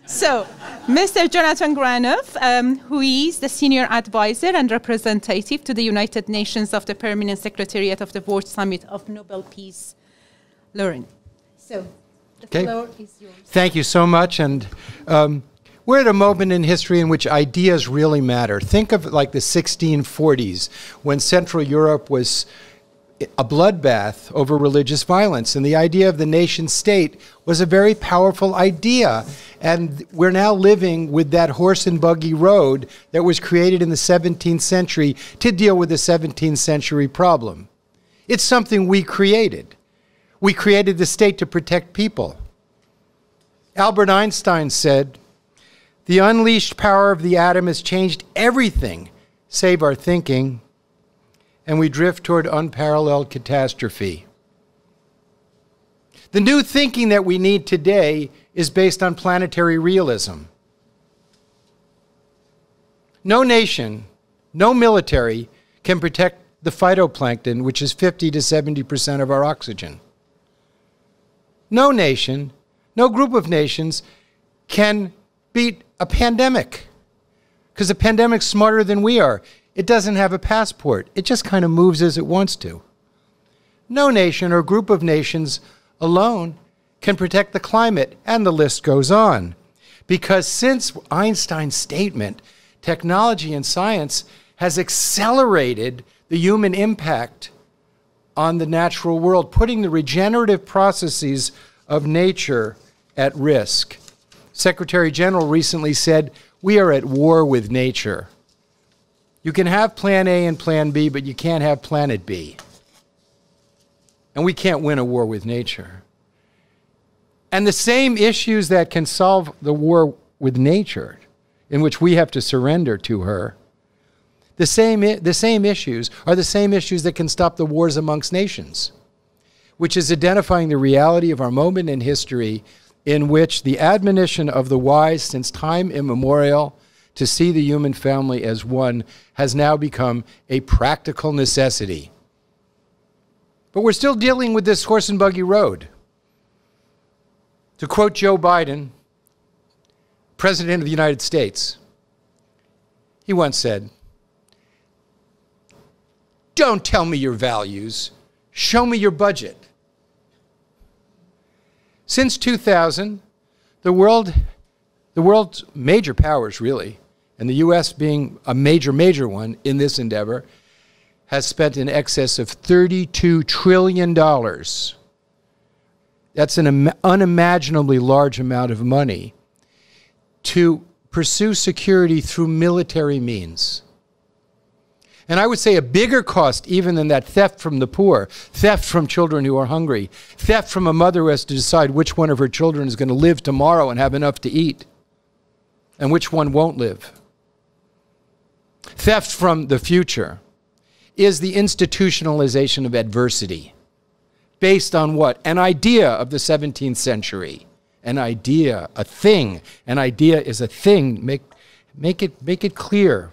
So, Mr. Jonathan Granoff, who is the Senior Advisor and Representative to the United Nations of the Permanent Secretariat of the World Summit of Nobel Peace Laureates. So, the floor is yours. Thank you so much. And we're at a moment in history in which ideas really matter. Think of it like the 1640s, when Central Europe was a bloodbath over religious violence. And the idea of the nation state was a very powerful idea. And we're now living with that horse and buggy road that was created in the 17th century to deal with the 17th century problem. It's something we created. We created the state to protect people. Albert Einstein said, "The unleashed power of the atom has changed everything save our thinking, and we drift toward unparalleled catastrophe." The new thinking that we need today is based on planetary realism. No nation, no military can protect the phytoplankton, which is 50 to 70% of our oxygen. No nation, no group of nations can beat a pandemic, because the pandemic's smarter than we are. It doesn't have a passport. It just kind of moves as it wants to. No nation or group of nations alone can protect the climate, and the list goes on. Because since Einstein's statement, technology and science has accelerated the human impact on the natural world, putting the regenerative processes of nature at risk. Secretary General recently said, "We are at war with nature." You can have plan A and plan B, but you can't have planet B. And we can't win a war with nature. And the same issues that can solve the war with nature, in which we have to surrender to her, the same issues are the same issues that can stop the wars amongst nations, which is identifying the reality of our moment in history in which the admonition of the wise since time immemorial to see the human family as one has now become a practical necessity. But we're still dealing with this horse and buggy road. To quote Joe Biden, President of the United States, he once said, "Don't tell me your values, show me your budget." Since 2000, the world's major powers, really, and the U.S. being a major one in this endeavor, has spent in excess of $32 trillion. That's an unimaginably large amount of money to pursue security through military means. And I would say a bigger cost even than that theft from the poor, theft from children who are hungry, theft from a mother who has to decide which one of her children is going to live tomorrow and have enough to eat, and which one won't live. Theft from the future is the institutionalization of adversity. Based on what? An idea of the 17th century. An idea, a thing. An idea is a thing. Make it clear.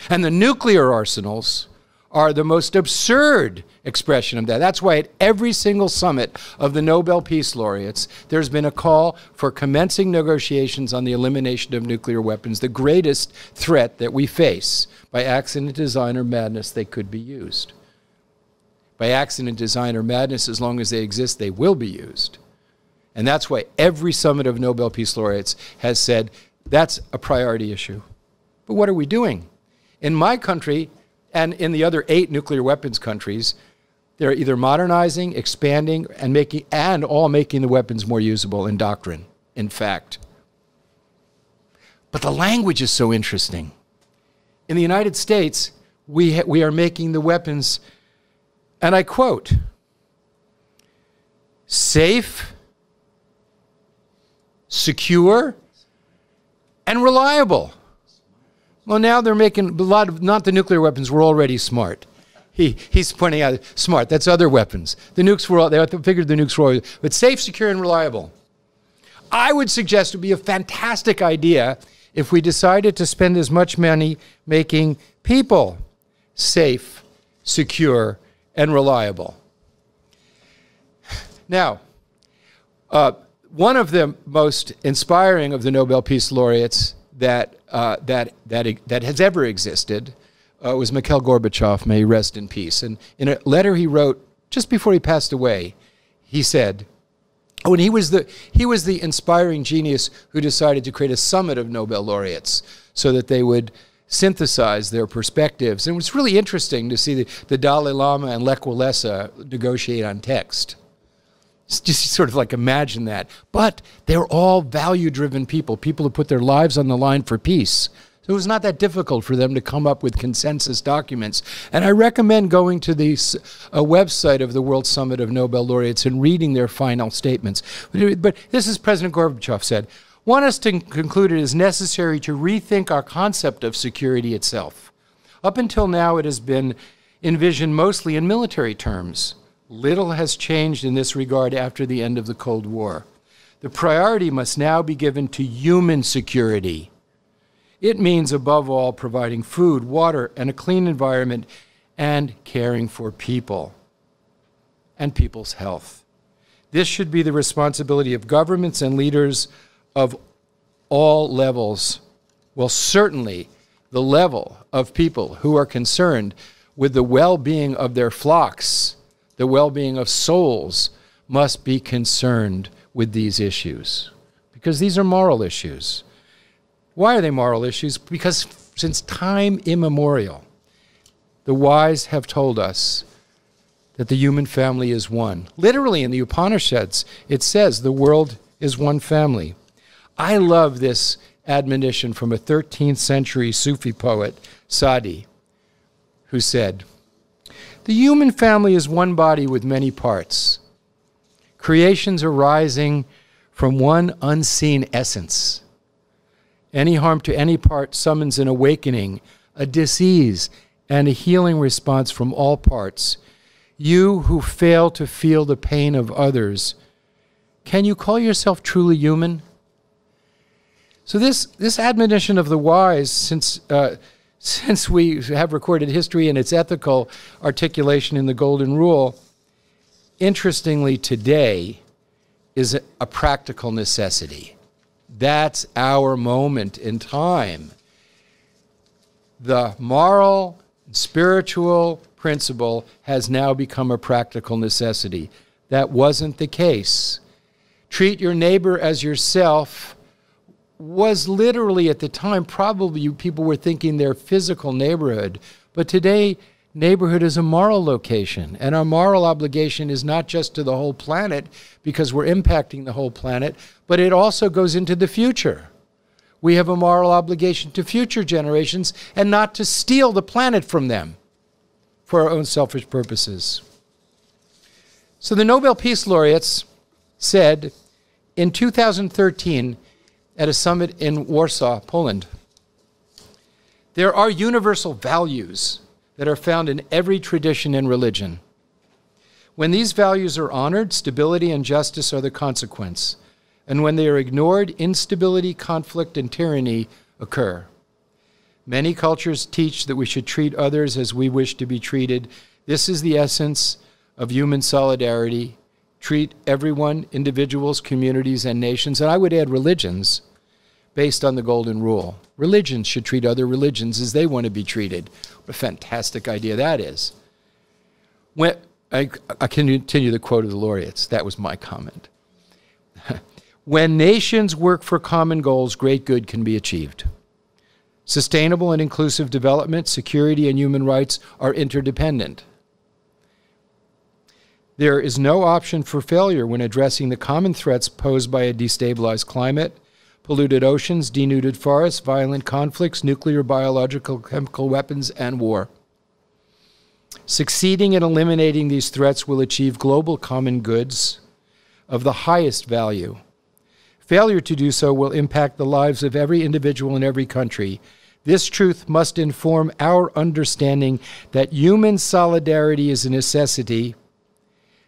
And the nuclear arsenals are the most absurd expression of that. That's why at every single summit of the Nobel Peace Laureates, there's been a call for commencing negotiations on the elimination of nuclear weapons, the greatest threat that we face. By accident, design, or madness, they could be used. By accident, design, or madness, as long as they exist, they will be used. And that's why every summit of Nobel Peace Laureates has said that's a priority issue. But what are we doing? In my country, and in the other 8 nuclear weapons countries, they're either modernizing, expanding, and all making the weapons more usable in doctrine, in fact. But the language is so interesting. In the United States, we are making the weapons, and I quote, safe, secure, and reliable. Well, now they're making a lot of, not the nuclear weapons, were already smart. He's pointing out, smart, that's other weapons. The nukes were all, they figured the nukes were all, but safe, secure, and reliable. I would suggest it would be a fantastic idea if we decided to spend as much money making people safe, secure, and reliable. Now, One of the most inspiring of the Nobel Peace Laureates that has ever existed was Mikhail Gorbachev, may he rest in peace. And in a letter he wrote just before he passed away, he said, oh, and he was the inspiring genius who decided to create a summit of Nobel laureates so that they would synthesize their perspectives. And it was really interesting to see the Dalai Lama and Lech Walesa negotiate on text. Just sort of like imagine that. But they're all value-driven people who put their lives on the line for peace. So it was not that difficult for them to come up with consensus documents. And I recommend going to the website of the World Summit of Nobel Laureates and reading their final statements. But this is President Gorbachev said, want us to conclude it is necessary to rethink our concept of security itself. Up until now, it has been envisioned mostly in military terms. Little has changed in this regard after the end of the Cold War. The priority must now be given to human security. It means, above all, providing food, water, and a clean environment, and caring for people and people's health. This should be the responsibility of governments and leaders of all levels. Well, certainly the level of people who are concerned with the well-being of their flocks, the well-being of souls, must be concerned with these issues, because these are moral issues. Why are they moral issues? Because since time immemorial, the wise have told us that the human family is one. Literally in the Upanishads, it says the world is one family. I love this admonition from a 13th century Sufi poet, Saeedi, who said, the human family is one body with many parts, creations arising from one unseen essence. Any harm to any part summons an awakening, a disease, and a healing response from all parts. You who fail to feel the pain of others, can you call yourself truly human? So this admonition of the wise, since we have recorded history and its ethical articulation in the Golden Rule, interestingly today is a practical necessity. That's our moment in time. The moral, spiritual principle has now become a practical necessity. That wasn't the case. Treat your neighbor as yourself was literally at the time, probably people were thinking their physical neighborhood, but today neighborhood is a moral location, and our moral obligation is not just to the whole planet because we're impacting the whole planet, but it also goes into the future. We have a moral obligation to future generations and not to steal the planet from them for our own selfish purposes. So the Nobel Peace Laureates said in 2013 at a summit in Warsaw, Poland, there are universal values that are found in every tradition and religion. When these values are honored, stability and justice are the consequence. And when they are ignored, instability, conflict, and tyranny occur. Many cultures teach that we should treat others as we wish to be treated. This is the essence of human solidarity. Treat everyone, individuals, communities, and nations, and I would add religions, based on the Golden Rule. Religions should treat other religions as they want to be treated. What a fantastic idea that is. When, I can continue the quote of the laureates. That was my comment. When nations work for common goals, great good can be achieved. Sustainable and inclusive development, security, and human rights are interdependent. There is no option for failure when addressing the common threats posed by a destabilized climate, polluted oceans, denuded forests, violent conflicts, nuclear, biological, chemical weapons, and war. Succeeding in eliminating these threats will achieve global common goods of the highest value. Failure to do so will impact the lives of every individual in every country. This truth must inform our understanding that human solidarity is a necessity.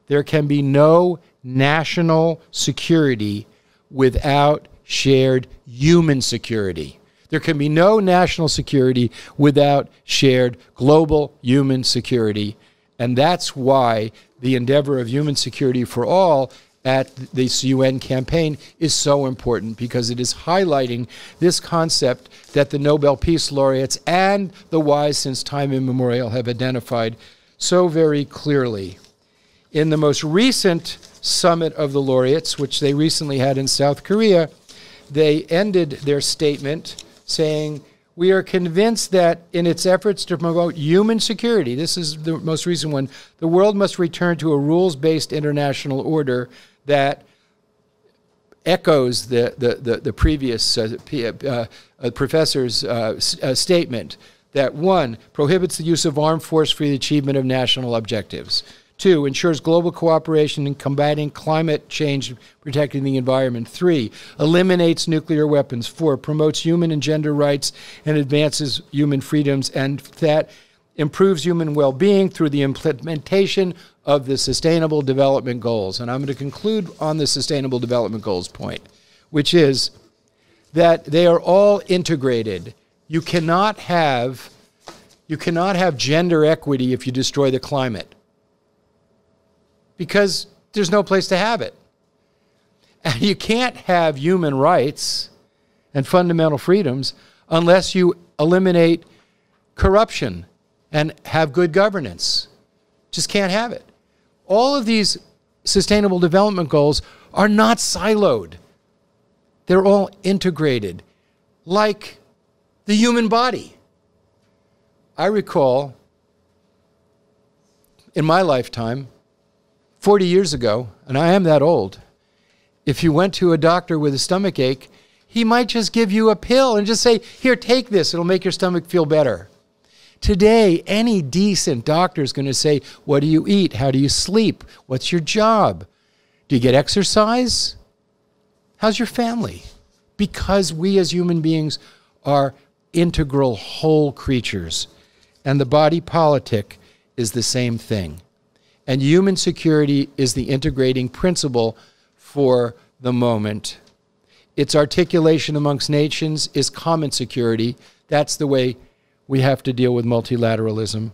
There can be no national security without shared human security. There can be no national security without shared global human security. And that's why the endeavor of human security for all at this UN campaign is so important because it is highlighting this concept that the Nobel Peace Laureates and the wise since time immemorial have identified so very clearly. In the most recent summit of the laureates, which they recently had in South Korea, they ended their statement saying, "We are convinced that in its efforts to promote human security," this is the most recent one, "the world must return to a rules-based international order that echoes the previous professor's statement that 1, prohibits the use of armed force for the achievement of national objectives. 2, ensures global cooperation in combating climate change, protecting the environment. 3, eliminates nuclear weapons. 4, promotes human and gender rights and advances human freedoms. And that improves human well-being through the implementation of the Sustainable Development Goals." And I'm going to conclude on the Sustainable Development Goals point, which is that they are all integrated. You cannot have gender equity if you destroy the climate, because there's no place to have it. And you can't have human rights and fundamental freedoms unless you eliminate corruption and have good governance. Just can't have it. All of these Sustainable Development Goals are not siloed. They're all integrated, like the human body. I recall in my lifetime, 40 years ago, and I am that old, if you went to a doctor with a stomach ache, he might just give you a pill and just say, "Here, take this, it'll make your stomach feel better." Today, any decent doctor is going to say, "What do you eat? How do you sleep? What's your job? Do you get exercise? How's your family?" Because we as human beings are integral whole creatures. And the body politic is the same thing. And human security is the integrating principle for the moment. Its articulation amongst nations is common security. That's the way we have to deal with multilateralism.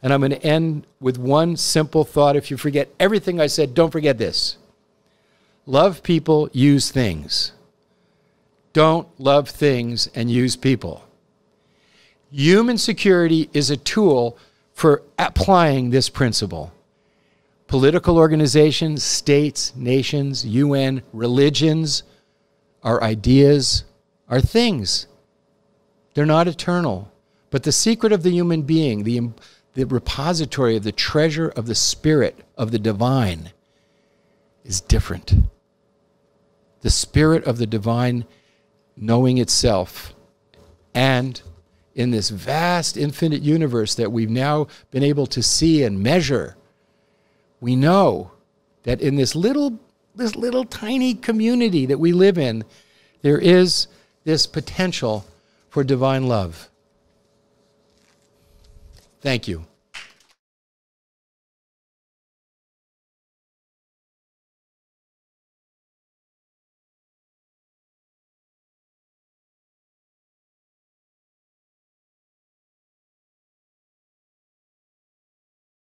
And I'm going to end with one simple thought. If you forget everything I said, don't forget this. Love people, use things. Don't love things and use people. Human security is a tool for applying this principle. Political organizations, states, nations, UN, religions, our ideas, are things. They're not eternal. But the secret of the human being, the repository of the treasure of the spirit, of the divine, is different. The spirit of the divine knowing itself. And in this vast infinite universe that we've now been able to see and measure, we know that in this little tiny community that we live in, there is this potential for divine love. Thank you.